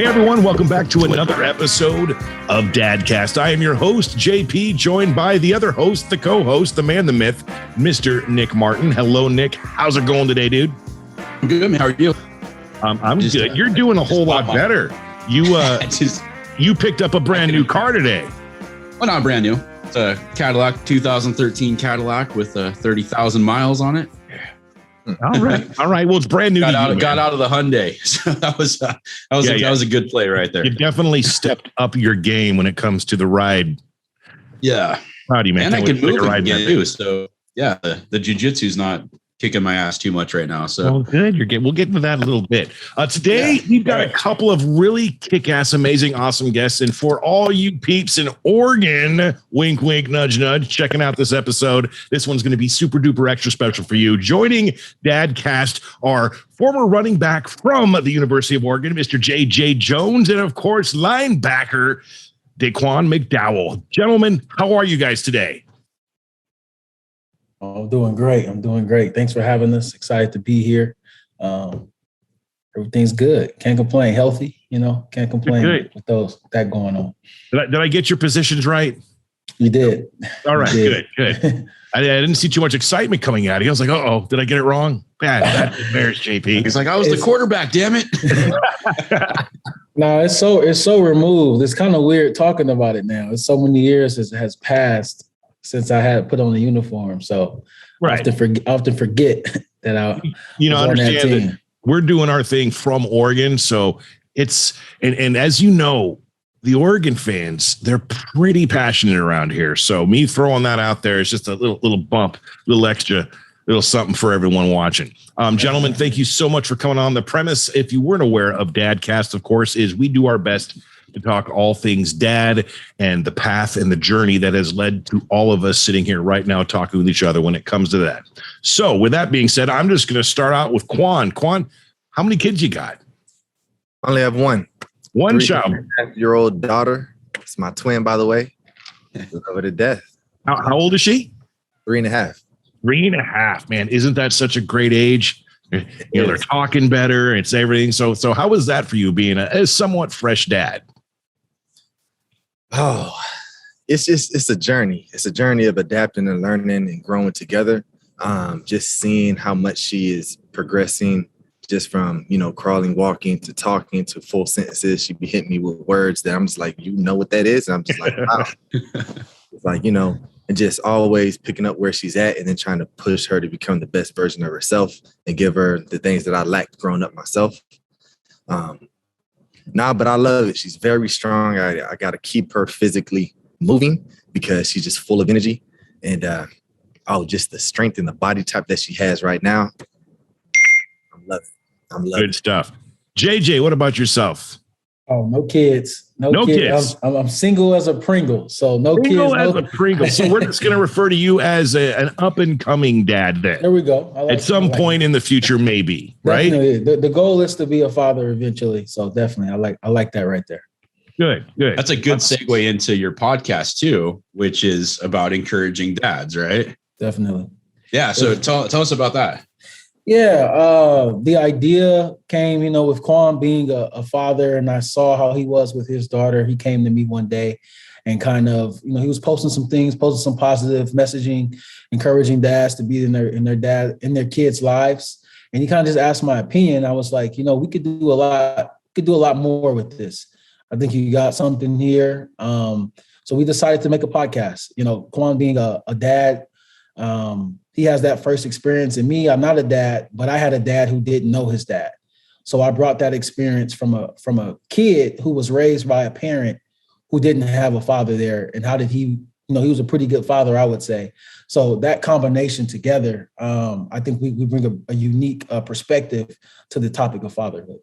Hey everyone, welcome back to another episode of Dadcast. I am your host, JP, joined by the other host, the co-host, the man, the myth, Mr. Nick Martin. Hello, Nick. How's it going today, dude? I'm good. How are you? I'm good. You're doing a whole lot better. You picked up a brand new car today. Well, not brand new. It's a Cadillac, 2013 Cadillac with 30,000 miles on it. All right. Well, it's brand new. Got out of the Hyundai. So that was a good play right there. You definitely stepped up your game when it comes to the ride. Yeah. Proud of you, man. And I can move it too. So yeah, the jiu-jitsu's not kicking my ass too much right now. So well, good. We'll get into that in a little bit. Today we've got a couple of really kick-ass, amazing, awesome guests. And for all you peeps in Oregon, wink, wink, nudge, nudge, checking out this episode, this one's going to be super duper extra special for you. Joining Dadcast are former running back from the University of Oregon, Mr. J.J. Jones, and of course, linebacker Daquan McDowell. Gentlemen, how are you guys today? I'm doing great. Thanks for having us. Excited to be here. Everything's good. Can't complain. Healthy, can't complain with that going on. Did I get your positions right? You did. All right, good. I didn't see too much excitement coming out of you. I was like, uh-oh, did I get it wrong? Bad. Embarrassed, JP. He's like, I was the quarterback, damn it. No, it's so removed. It's kind of weird talking about it now. It's so many years has passed since I had put on the uniform. So right. I often forget that I understand that we're doing our thing from Oregon. So it's, and as you know, the Oregon fans, they're pretty passionate around here. So me throwing that out there is just a little bump, little extra, little something for everyone watching. Gentlemen, thank you so much for coming on. The premise, if you weren't aware of Dadcast, of course, is we do our best to talk all things dad and the path and the journey that has led to all of us sitting here right now talking with each other when it comes to that. So with that being said, I'm just going to start out with Quan. Quan, how many kids you got? I only have one. One child. 3.5-year-old daughter. It's my twin, by the way. Love her to death. How old is she? 3.5. 3.5, man. Isn't that such a great age? They're talking better. It's everything. So how was that for you being a somewhat fresh dad? Oh, it's a journey. It's a journey of adapting and learning and growing together. Just seeing how much she is progressing, just from, crawling, walking to talking to full sentences. She'd be hitting me with words that I'm just like, you know what that is? And I'm just like, wow. It's like, and just always picking up where she's at and then trying to push her to become the best version of herself and give her the things that I lacked growing up myself. But I love it. She's very strong. I got to keep her physically moving because she's just full of energy. And, just the strength and the body type that she has right now. I'm loving it. Good stuff. JJ, what about yourself? Oh, no kids. No kids. I'm single as a Pringle. So no single kids. As a Pringle. So we're just going to refer to you as an up-and-coming dad then. There we go. At some point in the future, maybe, right? The goal is to be a father eventually. So definitely, I like that right there. Good. That's a good segue into your podcast too, which is about encouraging dads, right? Definitely. Yeah. So tell us about that. Yeah, the idea came, with Quan being a father, and I saw how he was with his daughter. He came to me one day and kind of, he was posting some positive messaging, encouraging dads to be in their kids' lives. And he kind of just asked my opinion. I was like, we could do a lot more with this. I think you got something here. So we decided to make a podcast. Quan being a dad, he has that first experience. And me, I'm not a dad, but I had a dad who didn't know his dad. So I brought that experience from a kid who was raised by a parent who didn't have a father there. And how did he, he was a pretty good father, I would say. So that combination together, I think we bring a unique perspective to the topic of fatherhood.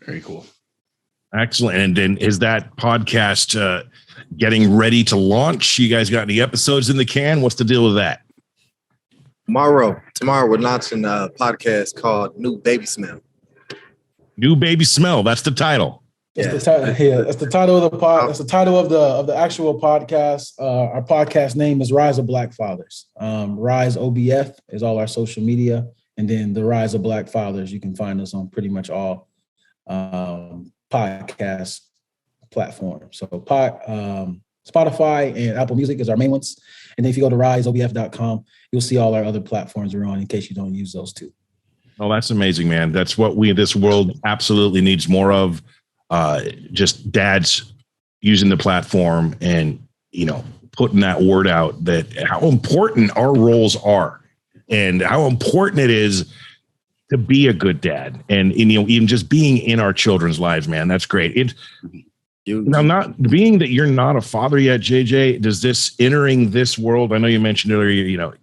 Very cool. Excellent. And then is that podcast getting ready to launch? You guys got any episodes in the can? What's the deal with that? Tomorrow we're launching a podcast called New Baby Smell. New Baby Smell. That's the title. That's the title of the pod. That's the title of the actual podcast. Our podcast name is Rise of Black Fathers. Rise OBF is all our social media, and then the Rise of Black Fathers. You can find us on pretty much all podcast platform. So Spotify and Apple Music is our main ones. And if you go to riseobf.com, you'll see all our other platforms we're on in case you don't use those two. Oh, that's amazing, man. That's what this world absolutely needs more of. Just dads using the platform and, putting that word out that how important our roles are and how important it is to be a good dad. And even just being in our children's lives, man, that's great. Now, not being that you're not a father yet, JJ, does this entering this world? I know you mentioned earlier,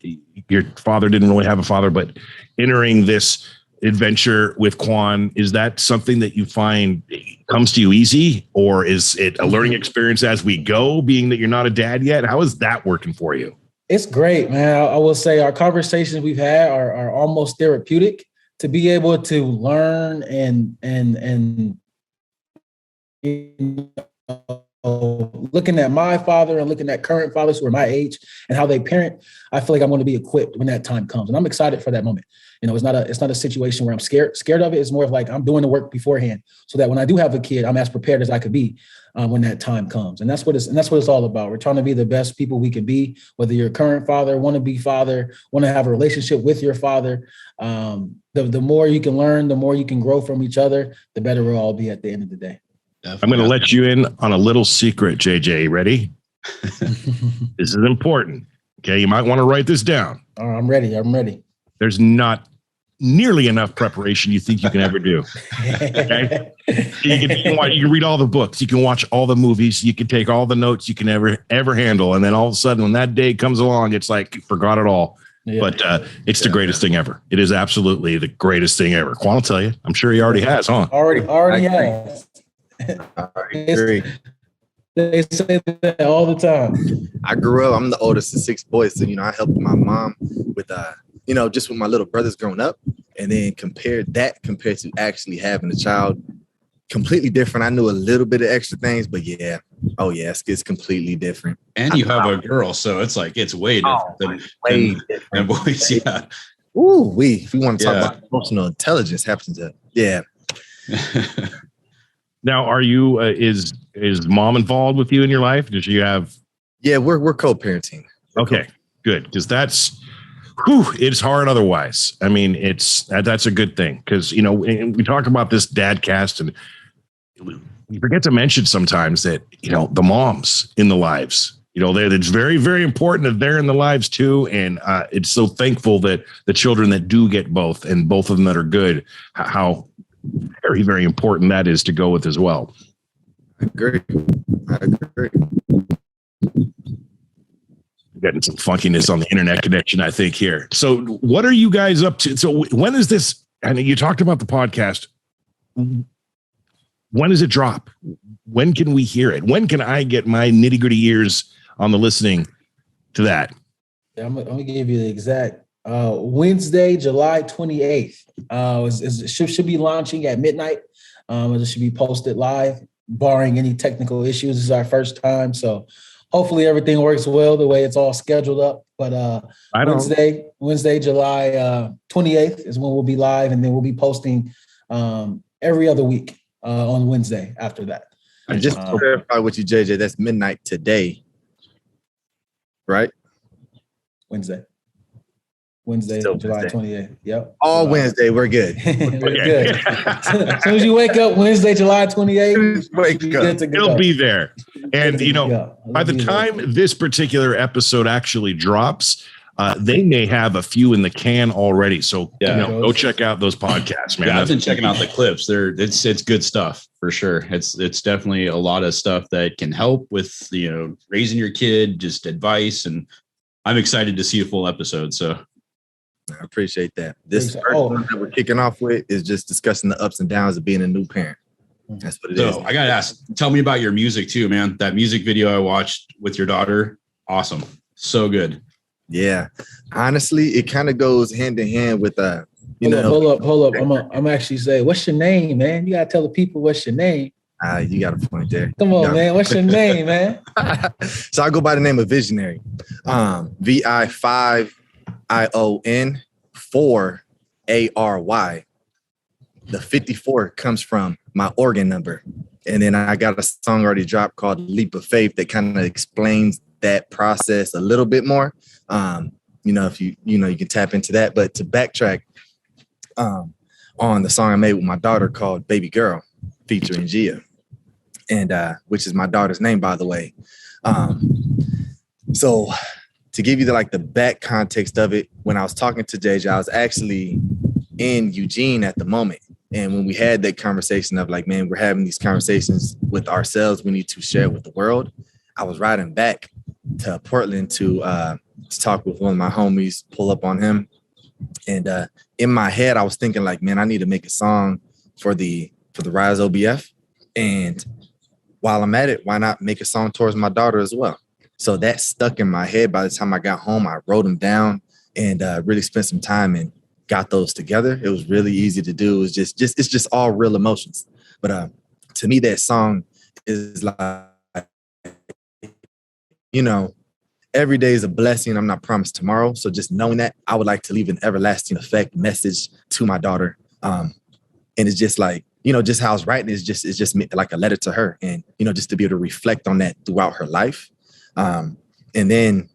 your father didn't really have a father, but entering this adventure with Quan, is that something that you find comes to you easy, or is it a learning experience as we go, being that you're not a dad yet? How is that working for you? It's great, man. I will say our conversations we've had are almost therapeutic to be able to learn and looking at my father and looking at current fathers who are my age and how they parent. I feel like I'm going to be equipped when that time comes, and I'm excited for that moment. It's not a situation where I'm scared of it. It's more of like I'm doing the work beforehand so that when I do have a kid, I'm as prepared as I could be when that time comes. And that's what it's all about. We're trying to be the best people we can be, whether you're a current father, want to be father, want to have a relationship with your father. The more you can learn, the more you can grow from each other, the better we'll all be at the end of the day. Definitely. I'm going to let you in on a little secret, JJ. Ready? This is important. Okay. You might want to write this down. I'm ready. There's not nearly enough preparation you think you can ever do. Okay? You can read all the books. You can watch all the movies. You can take all the notes you can ever handle. And then all of a sudden, when that day comes along, it's like you forgot it all. Yeah. But it's the greatest thing ever. It is absolutely the greatest thing ever. Quan will tell you. I'm sure he already has, huh? Already has. I agree. They say that all the time. I grew up, I'm the oldest of 6 boys. So, I helped my mom with, just with my little brothers growing up, and then compared to actually having a child, completely different. I knew a little bit of extra things, but it's completely different. And you have a girl, so it's like, it's way different than boys. Yeah. Ooh, if we want to talk about emotional intelligence happens to, Now, are you, is mom involved with you in your life? Does she have? Yeah, we're co-parenting. Okay, good. Because it's hard otherwise. I mean, that's a good thing. Because, we talk about this Dadcast and we forget to mention sometimes that, the moms in the lives, it's very, very important that they're in the lives too. And it's so thankful that the children that do get both and both of them that are good, how very, very important that is to go with as well. I agree. Getting some funkiness on the internet connection, I think, here. So what are you guys up to? So when is this? And you talked about the podcast. When does it drop? When can we hear it? When can I get my nitty gritty ears on the listening to that? I'm going to give you the exact Wednesday, July 28th. It should be launching at midnight. It should be posted live, barring any technical issues. This is our first time, so hopefully everything works well the way it's all scheduled up. But Wednesday, July 28th is when we'll be live, and then we'll be posting every other week on Wednesday after that. And just to clarify with you, JJ, that's midnight today, right? Wednesday, July 28th. Yep. All Wednesday, we're good. We're good. As soon as you wake up, Wednesday, July 28th, it'll be there. And, by the time this particular episode actually drops, they may have a few in the can already. So go check out those podcasts, man. Yeah, I've been checking out the clips. It's good stuff for sure. It's definitely a lot of stuff that can help with, raising your kid, just advice. And I'm excited to see a full episode. So I appreciate that. This first one that we're kicking off with is just discussing the ups and downs of being a new parent. That's what it is. I got to ask, tell me about your music too, man. That music video I watched with your daughter. Awesome. So good. Yeah. Honestly, it kind of goes hand in hand with, hold up. I'm actually say, what's your name, man? You got to tell the people what's your name. You got a point there. Come on, man. What's your name, man? So I go by the name of Visionary. VI5ION4ARY. the 54 comes from my organ number. And then I got a song already dropped called Leap of Faith that kind of explains that process a little bit more. If you can tap into that. But to backtrack on the song I made with my daughter called Baby Girl, featuring Gia, and which is my daughter's name, by the way. So to give you the back context of it, when I was talking to JJ, I was actually in Eugene at the moment. And when we had that conversation of man, we're having these conversations with ourselves, we need to share it with the world. I was riding back to Portland to talk with one of my homies, pull up on him. And in my head, I was thinking man, I need to make a song for the Rise OBF. And while I'm at it, why not make a song towards my daughter as well? So that stuck in my head. By the time I got home, I wrote them down and really spent some time and got those together. It was really easy to do. It's just all real emotions. But to me, that song is every day is a blessing. I'm not promised tomorrow. So just knowing that, I would like to leave an everlasting effect message to my daughter. And it's just just how I was writing is just like a letter to her. And, just to be able to reflect on that throughout her life. And then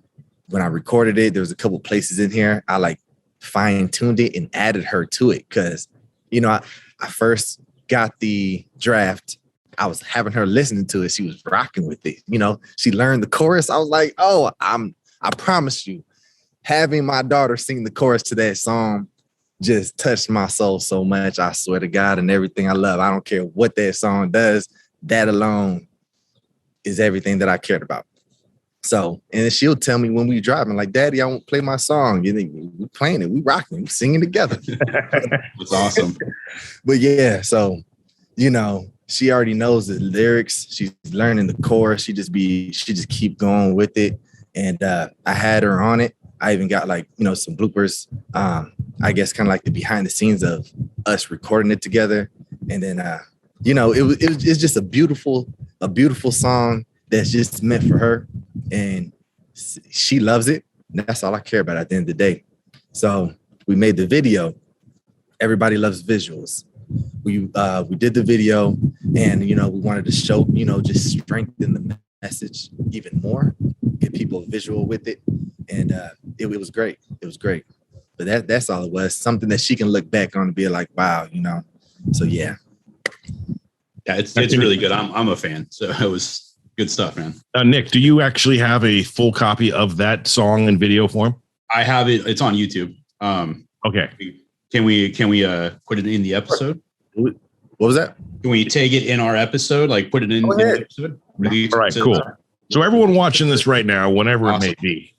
when I recorded it, there was a couple places in here. I fine-tuned it and added her to it. Cause I first got the draft. I was having her listening to it. She was rocking with it. She learned the chorus. I was like, oh, I promise you, having my daughter sing the chorus to that song just touched my soul so much. I swear to God, and everything I love. I don't care what that song does. That alone is everything that I cared about. So, and she'll tell me when we driving, Daddy, I won't play my song. We playing it, we rocking, we singing together. It's awesome. But yeah, so, she already knows the lyrics. She's learning the chorus. She just keep going with it. And I had her on it. I even got some bloopers. I guess kind of the behind the scenes of us recording it together. And then it's just a beautiful song that's just meant for her. And she loves it. And that's all I care about at the end of the day. So we made the video. Everybody loves visuals. We did the video, and we wanted to show just strengthen the message even more, get people visual with it, and it was great. It was great. But that's all it was. Something that she can look back on and be like, wow, So yeah. Yeah, it's really good. I'm a fan. So it was good stuff, man. Nick, do you actually have a full copy of that song in video form? I have it. It's on YouTube. Okay. Can we put it in the episode? What was that? Can we take it in our episode? Put it in the episode? All right, cool. So everyone watching this right now, whenever it may be,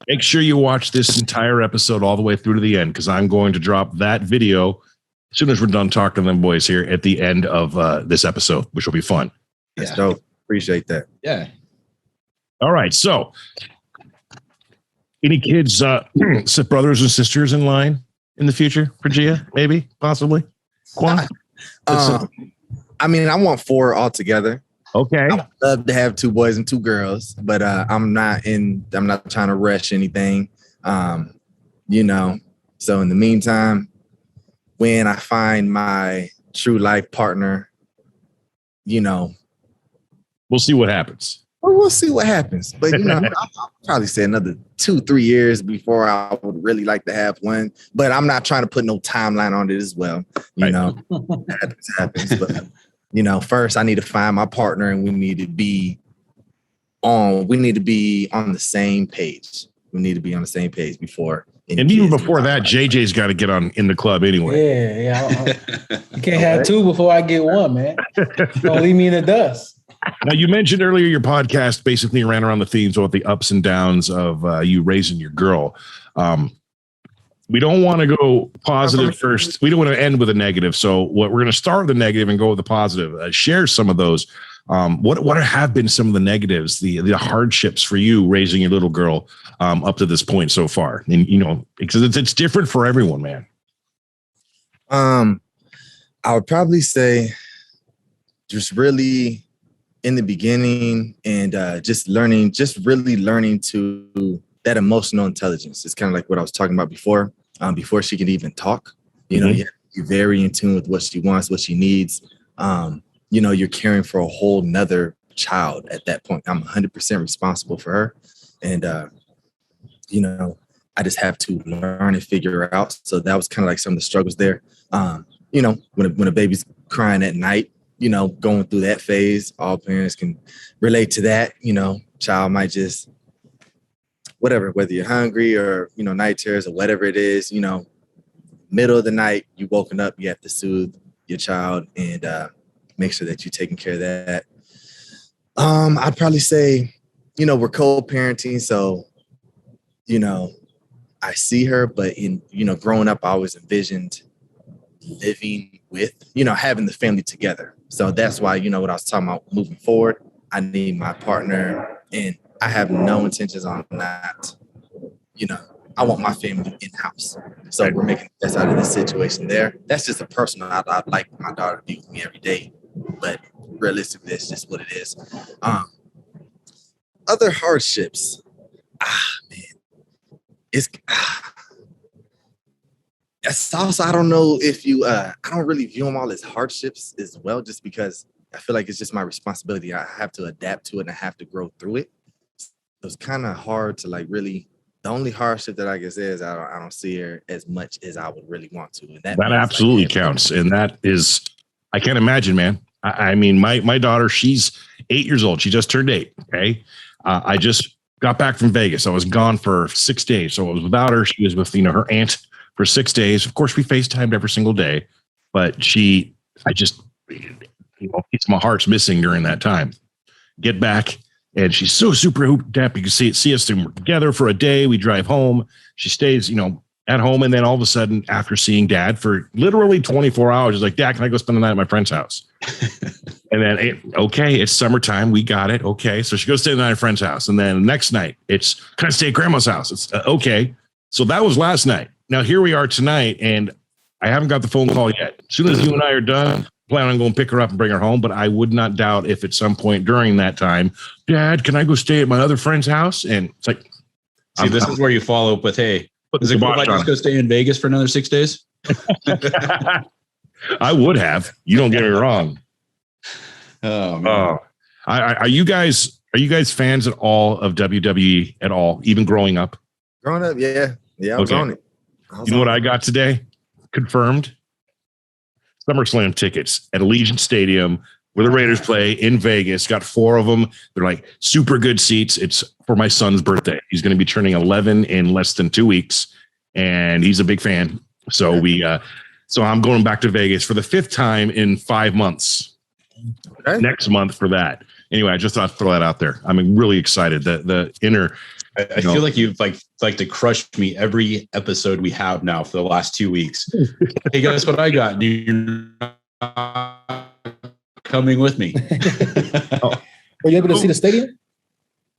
make sure you watch this entire episode all the way through to the end, because I'm going to drop that video as soon as we're done talking to them boys here at the end of this episode, which will be fun. That's dope. Appreciate that. Yeah. All right. So any kids, brothers and sisters in line in the future for Gia? Maybe, possibly. Quan? I want 4 altogether. Okay. I'd love to have 2 boys and 2 girls, but I'm not trying to rush anything. So in the meantime, when I find my true life partner, we'll see what happens. We'll see what happens. But, I'll probably say another 2-3 years before I would really like to have one. But I'm not trying to put no timeline on it as well. Happens. But, first I need to find my partner, and we need to be on the same page. We need to be on the same page before. And even before that, JJ's got to get in the club anyway. Yeah. You can't have 2 before I get 1, man. Don't leave me in the dust. Now, you mentioned earlier your podcast basically ran around the themes of the ups and downs of you raising your girl. We don't want to go positive first. We don't want to end with a negative. So we're going to start with the negative and go with the positive. Share some of those. What have been some of the negatives, the hardships for you raising your little girl up to this point so far? And, because it's different for everyone, man. I would probably say just really in the beginning and just really learning to that emotional intelligence. It's kind of like what I was talking about before she could even talk. You have to You're very in tune with what she wants, what she needs. You're caring for a whole nother child at that point. I'm 100% responsible for her. And, I just have to learn and figure her out. So that was kind of like some of the struggles there. When a baby's crying at night, going through that phase, all parents can relate to that. Child might just, whatever, whether you're hungry or, night terrors or whatever it is, middle of the night, you woken up, you have to soothe your child and make sure that you're taking care of that. I'd probably say, we're co-parenting. So, I see her, but growing up, I always envisioned living with, having the family together. So that's why, what I was talking about moving forward, I need my partner and I have no intentions on that. I want my family in-house. So we're making the best out of this situation there. That's just a personal, I'd like my daughter to be with me every day, but realistically, that's just what it is. Other hardships, man. It's also, I don't know if I don't really view them all as hardships as well, just because I feel like it's just my responsibility. I have to adapt to it and I have to grow through it. So it's kind of hard to really, the only hardship that I guess is I don't see her as much as I would really want to. And that absolutely counts. And that is, I can't imagine, man. I mean, my daughter, she's 8 years old. She just turned 8. Okay. I just got back from Vegas. I was gone for 6 days. So I was without her. She was with, her aunt for 6 days. Of course, we FaceTimed every single day, but piece of my heart's missing during that time. Get back, and she's so super hooped up. You can see us together for a day. We drive home. She stays, at home. And then all of a sudden, after seeing Dad for literally 24 hours, she's like, Dad, can I go spend the night at my friend's house? And then, it's summertime. We got it. Okay. So she goes stay the night at a friend's house. And then the next night, it's, can I stay at grandma's house? It's okay. So that was last night. Now here we are tonight, and I haven't got the phone call yet. As soon as you and I are done, plan on going to pick her up and bring her home. But I would not doubt if at some point during that time, Dad, can I go stay at my other friend's house? And it's like, this is where you follow up with, hey, is it cool if I just go stay in Vegas for another 6 days? I would have. You don't get me wrong. Oh, man. Are you guys fans at all of WWE at all, even growing up? Growing up, yeah. I was on it. You know what I got today? Confirmed. SummerSlam tickets at Allegiant Stadium where the Raiders play in Vegas. Got 4 of them. They're like super good seats. It's for my son's birthday. He's going to be turning 11 in less than 2 weeks, and he's a big fan. So so I'm going back to Vegas for the 5th time in 5 months. Okay. Next month for that. Anyway, I just thought I'd throw that out there. I'm really excited. The inner. I feel like you've like to crush me every episode we have now for the last 2 weeks. Hey, guess what I got? You're coming with me. Were you able to see the stadium?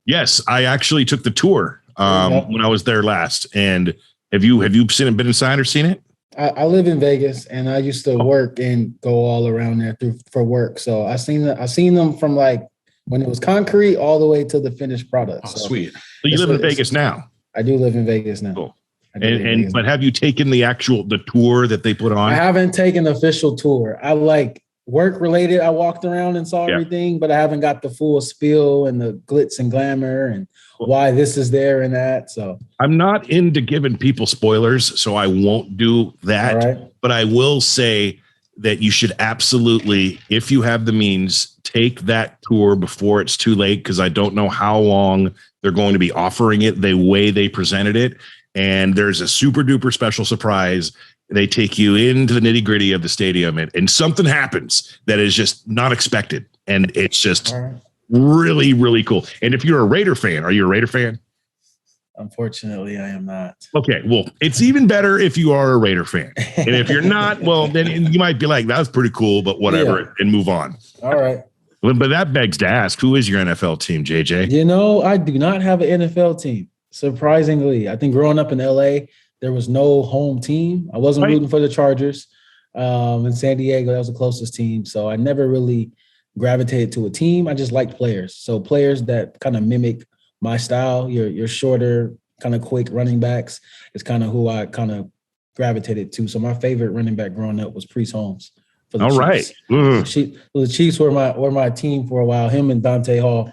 Yes, I actually took the tour when I was there last. And have you been inside or seen it? I live in Vegas, and I used to work and go all around there for work. So I seen them from like when it was concrete all the way to the finished product. Oh, so sweet. So you live in Vegas now? I do live in Vegas now. Cool. But have you taken the tour that they put on? I haven't taken the official tour. I like work related. I walked around and saw everything, but I haven't got the full spiel and the glitz and glamour and why this is there and that. So I'm not into giving people spoilers, so I won't do that. Right. But I will say that you should absolutely, if you have the means, take that tour before it's too late, because I don't know how long they're going to be offering it the way they presented it. And there's a super duper special surprise. They take you into the nitty gritty of the stadium, and something happens that is just not expected. And it's just really, really cool. And if you're a Raider fan, are you a Raider fan? Unfortunately, I am not. Okay, well, it's even better if you are a Raider fan. And if you're not, well, then you might be like, that was pretty cool, but whatever, and move on. All right. But that begs to ask, who is your NFL team, JJ? I do not have an NFL team. Surprisingly, I think growing up in LA, there was no home team. I wasn't rooting for the Chargers. In San Diego, that was the closest team. So I never really gravitated to a team. I just liked players. So players that kind of mimic my style, your shorter, kind of quick running backs is kind of who I kind of gravitated to. So my favorite running back growing up was Priest Holmes. For the All Chiefs. right. The Chiefs were my team for a while. Him and Dante Hall.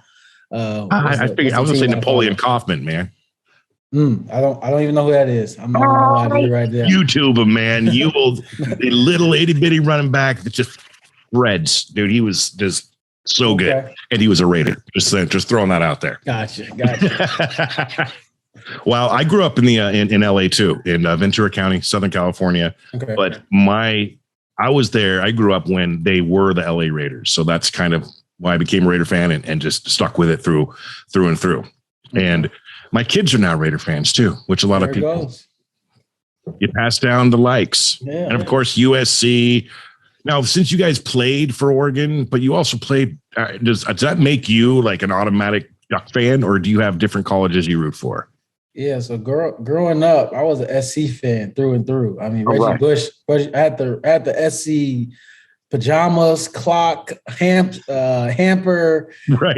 I figured I was gonna say Napoleon Kaufman, man. I don't even know who that is. I'm not gonna lie to you right there. YouTube him, man. You will the little itty bitty running back that just shreds, dude. He was just so good, and he was a Raider. Just throwing that out there. Gotcha. Well, I grew up in the in LA too, in Ventura County, Southern California. Okay. But I was there. I grew up when they were the LA Raiders, so that's kind of why I became a Raider fan and just stuck with it through and through. And my kids are now Raider fans too, which a lot of people you pass down the likes. Yeah. And of course, USC. Now, since you guys played for Oregon, but you also played, does that make you like an automatic Duck fan, or do you have different colleges you root for? Yeah, so growing up, I was an SC fan through and through. I mean, Reggie Bush, I had the SC pajamas, clock, hamper,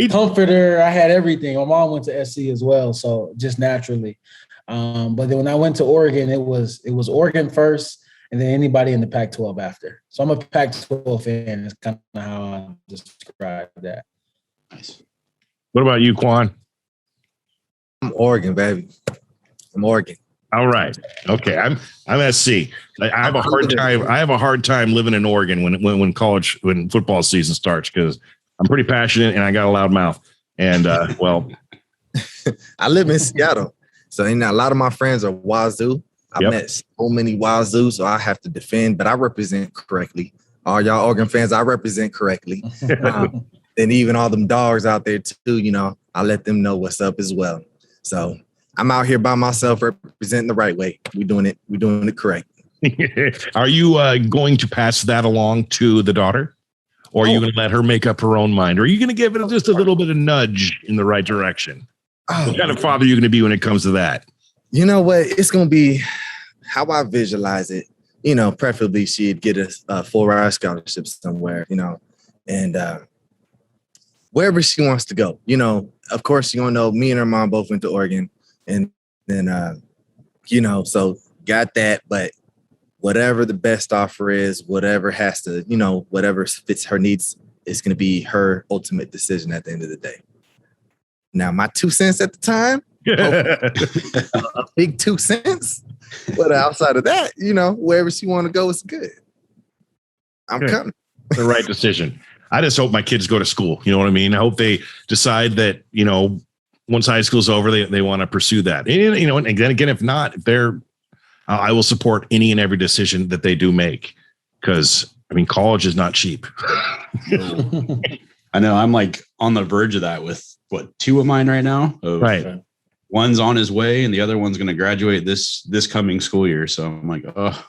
comforter. I had everything. My mom went to SC as well, so just naturally. But then when I went to Oregon, it was Oregon first, and then anybody in the Pac-12 after. So I'm a Pac-12 fan. That's kind of how I describe that. Nice. What about you, Quan? I'm Oregon, baby. I'm Oregon. All right. Okay. I'm SC. I have a hard time. I have a hard time living in Oregon when football season starts, because I'm pretty passionate and I got a loud mouth. And well, I live in Seattle, so a lot of my friends are Wazoo. I met so many Wazoo, so I have to defend, but I represent correctly. All y'all Oregon fans, I represent correctly. And even all them dogs out there too, I let them know what's up as well. So I'm out here by myself representing the right way. We're doing it correct. Are you going to pass that along to the daughter? Or are you going to let her make up her own mind? Or are you going to give it just a little bit of nudge in the right direction? What kind of father are you going to be when it comes to that? You know what? It's going to be how I visualize it. Preferably she'd get a full-ride scholarship somewhere, and wherever she wants to go. Of course, you know, me and her mom both went to Oregon. And then, so got that. But whatever the best offer is, whatever has to, whatever fits her needs is going to be her ultimate decision at the end of the day. Now, my 2 cents at the time, a big 2 cents. But outside of that, wherever she want to go is good. I'm coming. The right decision. I just hope my kids go to school. You know what I mean? I hope they decide that, once high school's over, they want to pursue that. And then again, if not, I will support any and every decision that they do make, because college is not cheap. I know. I'm like on the verge of that with 2 of mine right now. Right. One's on his way and the other one's going to graduate this coming school year. So I'm like, oh.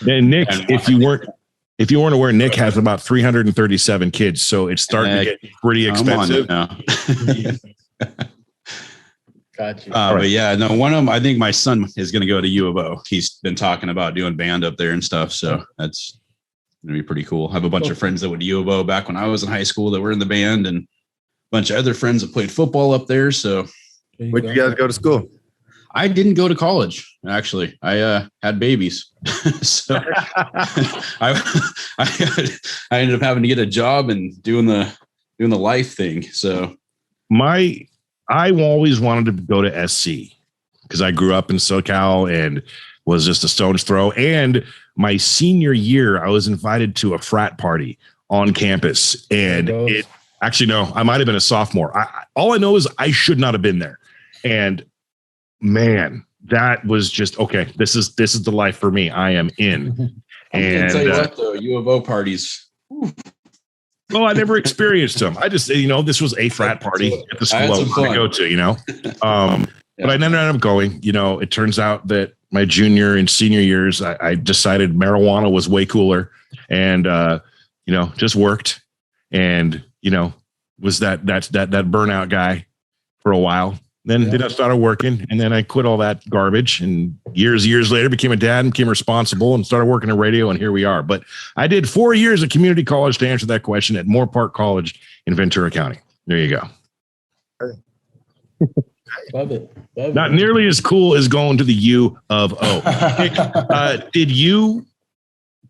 And Nick, if you weren't aware, Nick has about 337 kids, so it's starting to get pretty expensive. Gotcha. But yeah, no, one of them, I think my son is going to go to U of O. He's been talking about doing band up there and stuff. So that's going to be pretty cool. I have a bunch of friends that went to U of O back when I was in high school that were in the band, and a bunch of other friends that played football up there. So where'd you guys go to school? I didn't go to college, actually. I had babies. So I ended up having to get a job and doing the life thing. So I always wanted to go to SC because I grew up in SoCal and was just a stone's throw. And my senior year, I was invited to a frat party on campus. And I might have been a sophomore. All I know is I should not have been there. And man, that was just, okay, this is the life for me. I am in. And tell you what, though, U of O parties. Well, I never experienced them. I just, this was a frat party at the school I was going to go to, but I ended up going. It turns out that my junior and senior years, I decided marijuana was way cooler, and just worked, and was that burnout guy for a while. Then I started working, and then I quit all that garbage, and years later became a dad and became responsible and started working in radio, and here we are. But I did 4 years of community college to answer that question at Moore Park College in Ventura County. There you go. Love it. Not nearly as cool as going to the U of O. Nick, did you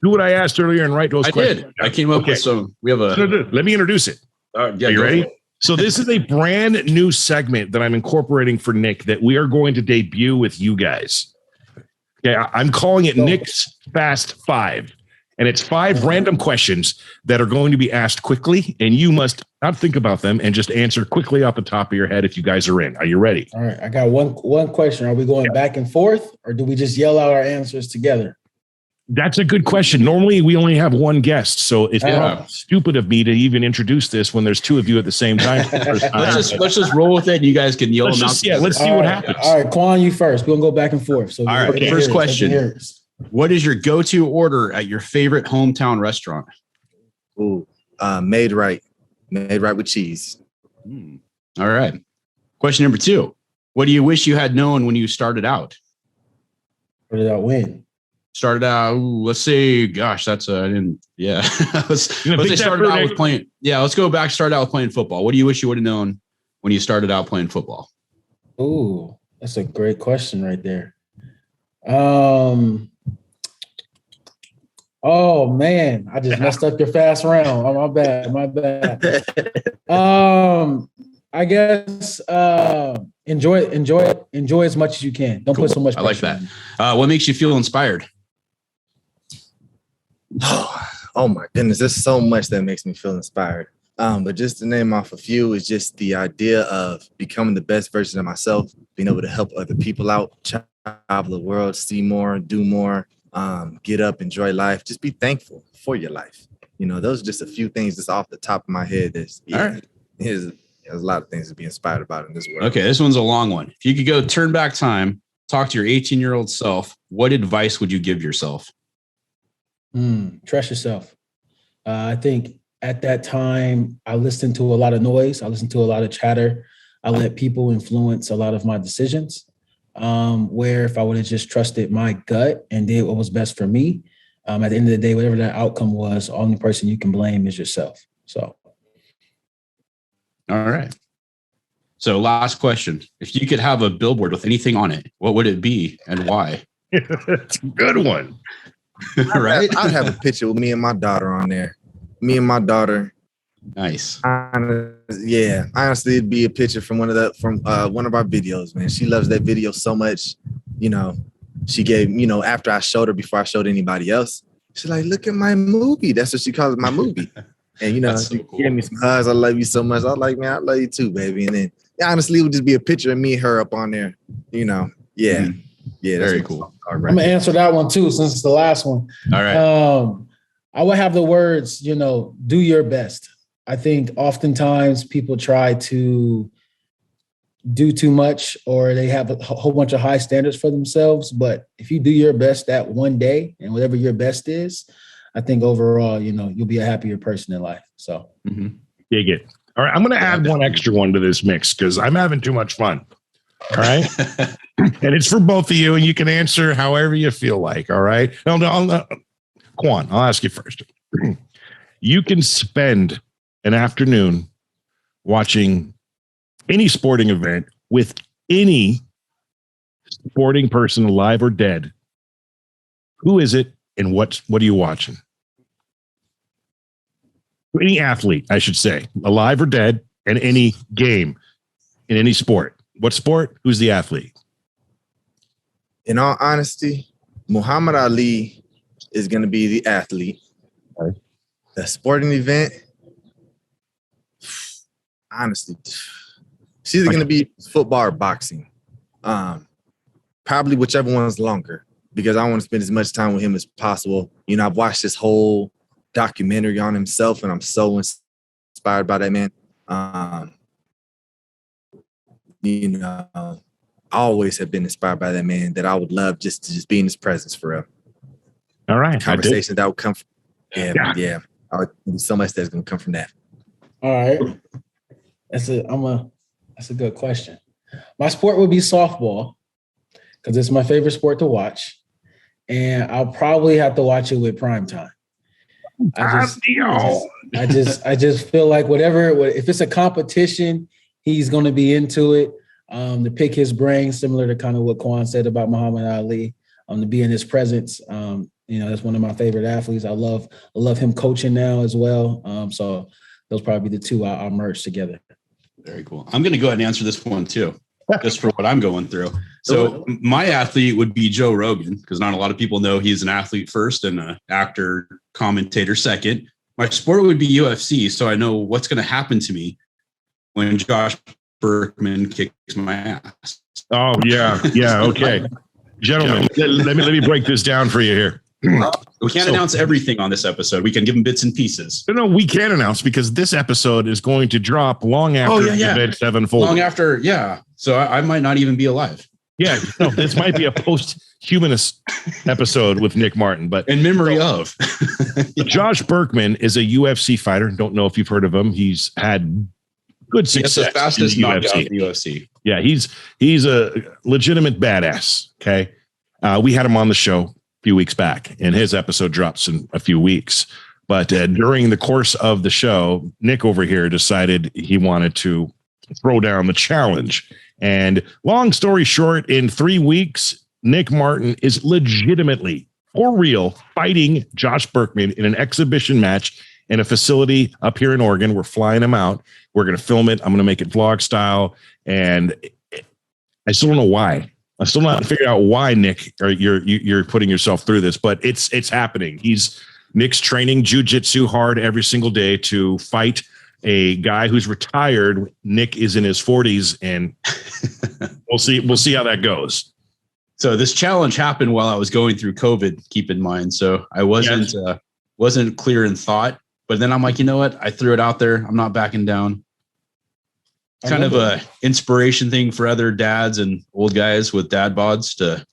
do what I asked earlier and write those questions? Did. I came up with some. We have a. Let me introduce it. Are you ready? So this is a brand new segment that I'm incorporating for Nick that we are going to debut with you guys. Okay, I'm calling it Nick's Fast Five. And it's 5 random questions that are going to be asked quickly, and you must not think about them and just answer quickly off the top of your head if you guys are in. Are you ready? All right. I got one question. Are we going back and forth, or do we just yell out our answers together? That's a good question. Normally, we only have one guest. So it's stupid of me to even introduce this when there's 2 of you at the same time. Let's just roll with it. And you guys can yell them out. Let's see what happens. All right, Quan, you first. We're going to go back and forth. So all right. Okay. First question. What is your go-to order at your favorite hometown restaurant? Ooh, made right with cheese. All right. Question number 2. What do you wish you had known when you started out? What did I win? Started out, let's say, gosh, that's I didn't. Yeah, let's say started out with playing. Yeah, let's go back. Started out with playing football. What do you wish you would have known when you started out playing football? Ooh, that's a great question right there. Oh man, I just messed up your fast round. Oh, my bad. I guess enjoy as much as you can. Don't put so much pressure. I like that. What makes you feel inspired? Oh my goodness, there's so much that makes me feel inspired. But just to name off a few is just the idea of becoming the best version of myself, being able to help other people out, travel the world, see more, do more. Get up, enjoy life, just be thankful for your life. Those are just a few things that's off the top of my head. There's a lot of things to be inspired about in this world. Okay, this one's a long one. If you could go turn back time, talk to your 18-year-old self, what advice would you give yourself? Trust yourself. I think at that time, I listened to a lot of noise. I listened to a lot of chatter. I let people influence a lot of my decisions. Where if I would have just trusted my gut and did what was best for me, at the end of the day, whatever that outcome was, the only person you can blame is yourself. So. All right. So last question. If you could have a billboard with anything on it, what would it be and why? That's a good one. Right? I'd have a picture with me and my daughter on there. Me and my daughter. Nice. Honestly, it'd be a picture from one of our videos, man. She loves that video so much. She gave, after I showed her, before I showed anybody else, she's like, look at my movie. That's what she calls it, my movie. And she gave me some hugs. I love you so much. I was like, man, I love you too, baby. And then honestly, it would just be a picture of me and her up on there. Yeah, very cool. I'm gonna answer that one too, since it's the last one. All right. I would have the words, do your best. I think oftentimes people try to do too much, or they have a whole bunch of high standards for themselves. But if you do your best that one day, and whatever your best is, I think overall, you'll be a happier person in life. So dig it. All right, I'm going to add one extra one to this mix because I'm having too much fun. All right, and it's for both of you, and you can answer however you feel like. All right, Quan, I'll ask you first. You can spend an afternoon watching any sporting event with any sporting person, alive or dead. Who is it, and what are you watching? Any athlete, I should say, alive or dead, and any game in any sport. What sport? Who's the athlete? In all honesty, Muhammad Ali is going to be the athlete. Okay. The sporting event, honestly, it's either going to be football or boxing. Probably whichever one's longer, because I want to spend as much time with him as possible. I've watched this whole documentary on himself, and I'm so inspired by that man. I always have been inspired by that man, that I would love just to be in his presence for real. All right. Conversations that would come from, yeah. So much that's going to come from that. All right. That's a good question. My sport would be softball, because it's my favorite sport to watch. And I'll probably have to watch it with prime time. I just feel like if it's a competition, he's going to be into it. to pick his brain, similar to kind of what Quan said about Muhammad Ali, to be in his presence. That's one of my favorite athletes. I love him coaching now as well. So those probably the two I'll merge together. Very cool. I'm going to go ahead and answer this one too, just for what I'm going through. So my athlete would be Joe Rogan, because not a lot of people know he's an athlete first and an actor, commentator second. My sport would be UFC, so I know what's going to happen to me when Josh Berkman kicks my ass. Oh, yeah. Yeah. Okay. Gentlemen, let me break this down for you here. We can't announce everything on this episode. We can give them bits and pieces. No, we can announce, because this episode is going to drop long after the event sevenfold. Long after, yeah. So I might not even be alive. Yeah, no, this might be a post-humanist episode with Nick Martin, but in memory of. Josh Berkman is a UFC fighter. Don't know if you've heard of him. He's had good success. He's the fastest knockout in the UFC. Yeah, he's a legitimate badass. Okay, we had him on the show a few weeks back, and his episode drops in a few weeks. But during the course of the show, Nick over here decided he wanted to throw down the challenge. And long story short, in 3 weeks, Nick Martin is legitimately, for real, fighting Josh Berkman in an exhibition match in a facility up here in Oregon. We're flying him out. We're going to film it. I'm going to make it vlog style. And I still don't know why. I still not figured out why, Nick, or you're putting yourself through this, but it's happening. Nick's training jujitsu hard every single day to fight a guy who's retired. Nick is in his 40s, and we'll see how that goes. So this challenge happened while I was going through COVID, keep in mind. So I wasn't clear in thought, but then I'm like, you know what? I threw it out there. I'm not backing down. Kind of a inspiration thing for other dads and old guys with dad bods to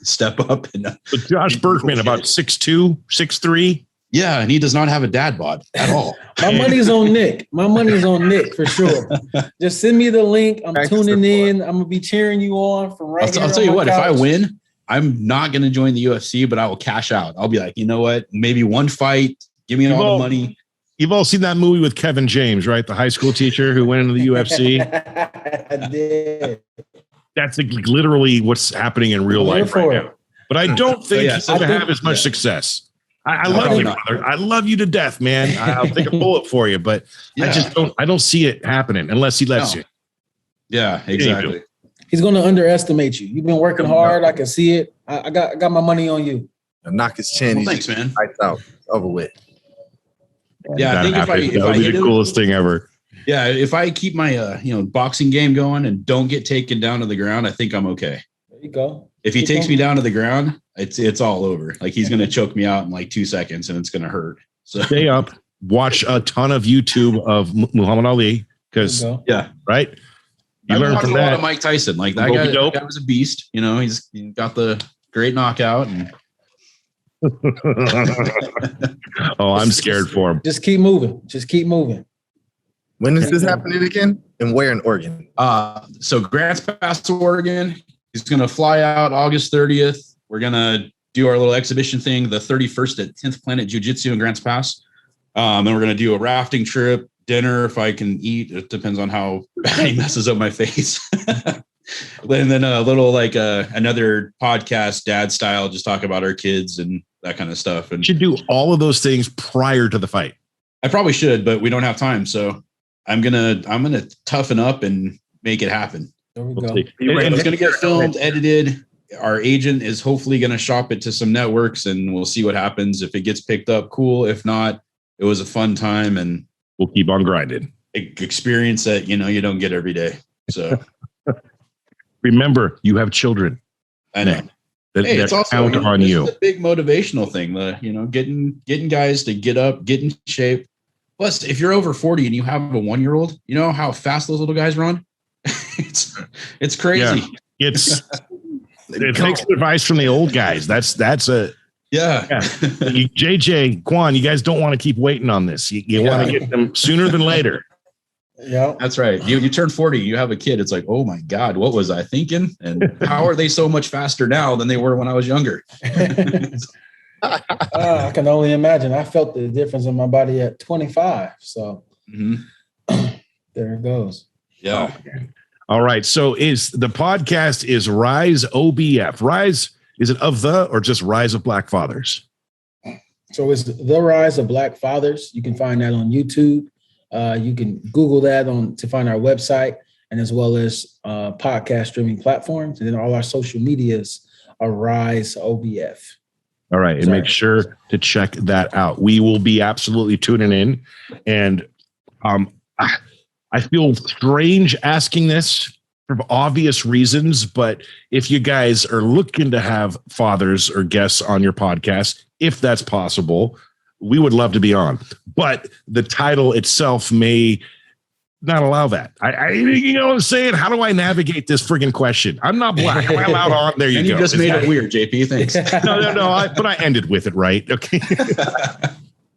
step up. And but Josh Berkman, about 6'2", 6'3". Yeah, and he does not have a dad bod at all. My money's on Nick. My money's on Nick for sure. Just send me the link. I'm tuning in. I'm gonna be cheering you on from right here. I'll tell you what, couch. If I win, I'm not gonna join the UFC, but I will cash out. I'll be like, you know what? Maybe one fight. Give me all the money. You've all seen that movie with Kevin James, right? The high school teacher who went into the UFC. I did. That's literally what's happening in real life right now. But I don't think he's going to have as much success. I love you, brother. I love you to death, man. I'll take a bullet for you, but I don't see it happening unless he lets you. Yeah, exactly. He's going to underestimate you. You've been working hard. I can see it. I got my money on you. Knock his chin. Well, thanks, man. Lights out. Over with. Yeah, I think if I be the coolest thing ever. Yeah, if I keep my boxing game going and don't get taken down to the ground, I think I'm okay. There you go. If he takes me down to the ground, it's all over. Like he's gonna choke me out in like 2 seconds, and it's gonna hurt. So stay up, watch a ton of YouTube of Muhammad Ali, because right. You learn from that. A lot of Mike Tyson, like that guy was a beast. He's got the great knockout and. Oh, I'm scared for him. Just keep moving. When is this happening again? And where in Oregon? So Grants Pass, Oregon. He's going to fly out August 30th. We're going to do our little exhibition thing the 31st at 10th Planet Jiu-Jitsu in Grants Pass. Then we're going to do a rafting trip, dinner if I can eat. It depends on how bad he messes up my face. And then a little another podcast, dad style, just talk about our kids and that kind of stuff. And you should do all of those things prior to the fight. I probably should, but we don't have time. So I'm gonna toughen up and make it happen. There we go. And it's gonna get filmed, edited. Our agent is hopefully gonna shop it to some networks, and we'll see what happens. If it gets picked up, cool. If not, it was a fun time, and we'll keep on grinding. Experience that you don't get every day. So remember, you have children. I know. It's also on you. It's a big motivational thing. Getting guys to get up, get in shape. Plus, if you're over 40 and you have a 1-year-old, you know how fast those little guys run. It's crazy. Yeah. It takes advice from the old guys. That's a JJ, Quan, you guys don't want to keep waiting on this. You want to get them sooner than later. Yeah, that's right. You turn 40, you have a kid. It's like, oh my God, what was I thinking? And how are they so much faster now than they were when I was younger? I can only imagine. I felt the difference in my body at 25. So there it goes. Yeah. All right. So the podcast is Rise OBF. Rise, is it of the or just Rise of Black Fathers? So it's The Rise of Black Fathers. You can find that on YouTube. You can Google that to find our website, and as well as podcast streaming platforms. And then all our social medias are Rise OBF. All right. And make sure to check that out. We will be absolutely tuning in. And I feel strange asking this for obvious reasons, but if you guys are looking to have fathers or guests on your podcast, if that's possible, we would love to be on. But the title itself may not allow that. You know what I'm saying? How do I navigate this friggin' question? I'm not black. Am I allowed on? There you and go. You just made it weird, JP. Thanks. No. But I ended with it, right? Okay.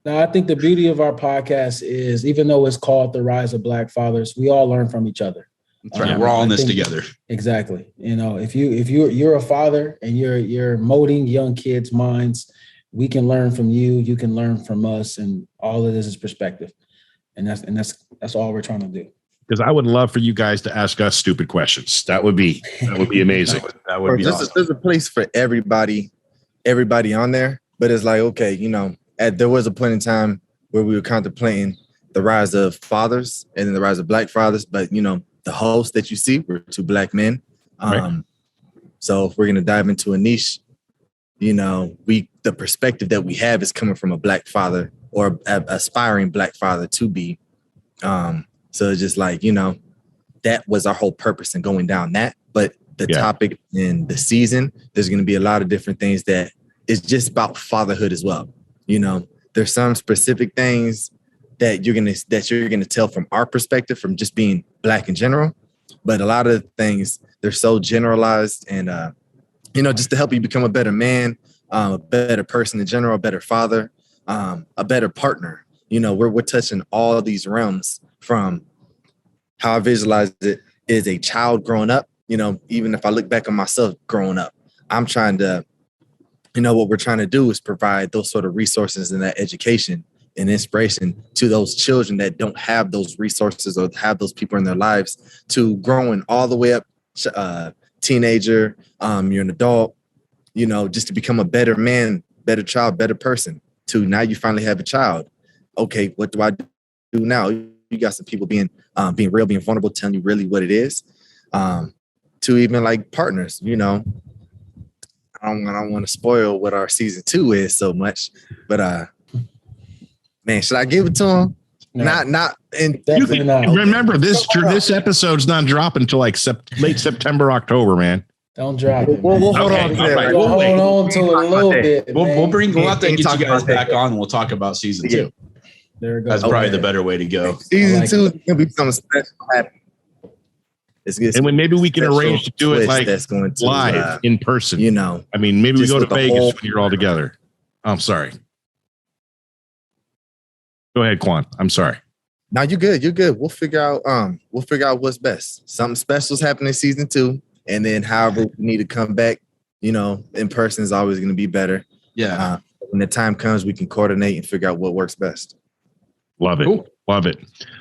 Now, I think the beauty of our podcast is, even though it's called The Rise of Black Fathers, we all learn from each other. That's right. We're all in this together. Exactly. You know, if you're a father and you're molding young kids' minds, we can learn from you. You can learn from us, and all of this is perspective. And that's all we're trying to do. Because I would love for you guys to ask us stupid questions. That would be amazing. that would be awesome. There's a place for everybody on there, but it's like, okay, you know, there was a point in time where we were contemplating the rise of fathers and then the rise of Black fathers, but you know, the hosts that you see were two Black men. Right. So if we're gonna dive into a niche, you know, the perspective that we have is coming from a Black father or aspiring Black father to be. So it's just like, you know, that was our whole purpose in going down that. But the topic in the season, there's going to be a lot of different things that is just about fatherhood as well. You know, there's some specific things that you're gonna tell from our perspective, from just being Black in general. But a lot of things, they're so generalized, and you know, just to help you become a better man, a better person in general, a better father, a better partner. You know, we're touching all of these realms, from how I visualize it is a child growing up. You know, even if I look back on myself growing up, I'm trying to, you know, what we're trying to do is provide those sort of resources and that education and inspiration to those children that don't have those resources or have those people in their lives, to growing all the way up, teenager, you're an adult, you know, just to become a better man, better child, better person, to now you finally have a child. Okay, what do I do now? You got some people being real, being vulnerable, telling you really what it is, to even like partners, you know. I don't want to spoil what our season 2 is so much, but man, should I give it to him? No. Not. And remember, this episode's not dropping until like late September, October, man. Don't drop it. We'll hold on. Right. Hold on to it a little bit. We'll have to get you guys back on, and we'll talk about season 2. There it goes. That's probably the better way to go. Season 2 is gonna be something special happening. And when maybe we can arrange to do it like that's going to, live in person. You know, I mean, maybe we go to Vegas when you're all together. I'm sorry. Go ahead, Quan. I'm sorry. No, you're good. You're good. We'll figure out what's best. Something special is happening in season 2, and then however we need to come back, you know, in person is always going to be better. Yeah. When the time comes, we can coordinate and figure out what works best. Love it. Cool. Love it.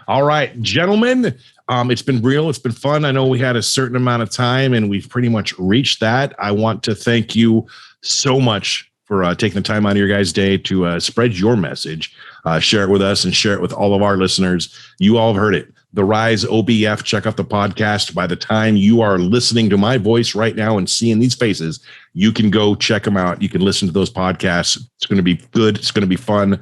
All right, gentlemen. It's been real. It's been fun. I know we had a certain amount of time and we've pretty much reached that. I want to thank you so much for taking the time out of your guys' day to spread your message, share it with us and share it with all of our listeners. You all have heard it. The Rise OBF. Check out the podcast. By the time you are listening to my voice right now and seeing these faces, you can go check them out. You can listen to those podcasts. It's going to be good. It's going to be fun.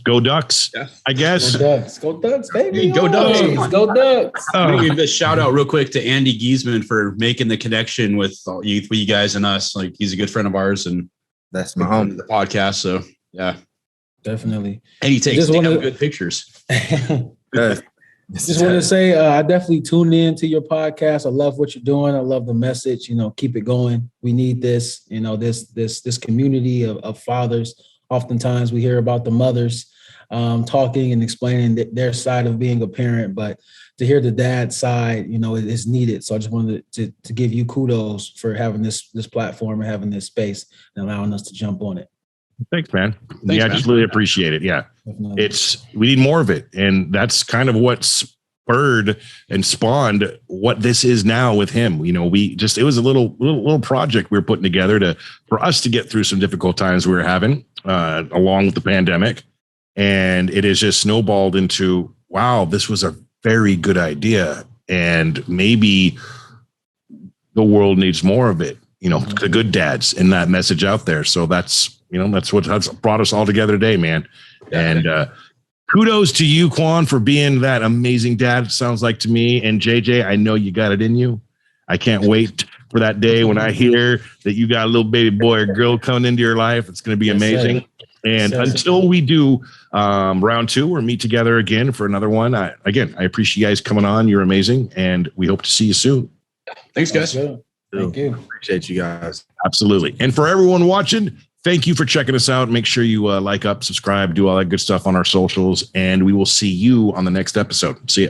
Go Ducks, I guess. Go Ducks. Go Ducks, baby. Go Ducks. Go Ducks. I'm going to give a shout out real quick to Andy Giesman for making the connection with you guys and us. Like, he's a good friend of ours, and that's my home. The podcast. So yeah, definitely. And he takes good pictures. Just want to say, I definitely tuned in to your podcast. I love what you're doing. I love the message. You know, keep it going. We need this. You know, this community of fathers. Oftentimes, we hear about the mothers talking and explaining their side of being a parent, but to hear the dad side, you know, it is needed. So I just wanted to give you kudos for having this platform and having this space and allowing us to jump on it. Thanks, man. I just really appreciate it. Yeah. Definitely. We need more of it. And that's kind of what's bird and spawned what this is now with him. You know, it was a little project we were putting together for us to get through some difficult times we were having along with the pandemic. And it has just snowballed into, wow, this was a very good idea. And maybe the world needs more of it, you know, the good dads and that message out there. So that's what's brought us all together today, man. And kudos to you, Quan, for being that amazing dad, it sounds like to me. And JJ, I know you got it in you. I can't wait for that day when I hear that you got a little baby boy or girl coming into your life. It's going to be amazing. And until we do round 2 or meet together again for another one, I appreciate you guys coming on. You're amazing. And we hope to see you soon. Thanks, guys. Thank you. Appreciate you guys. Absolutely. And for everyone watching, thank you for checking us out. Make sure you like up, subscribe, do all that good stuff on our socials. And we will see you on the next episode. See ya.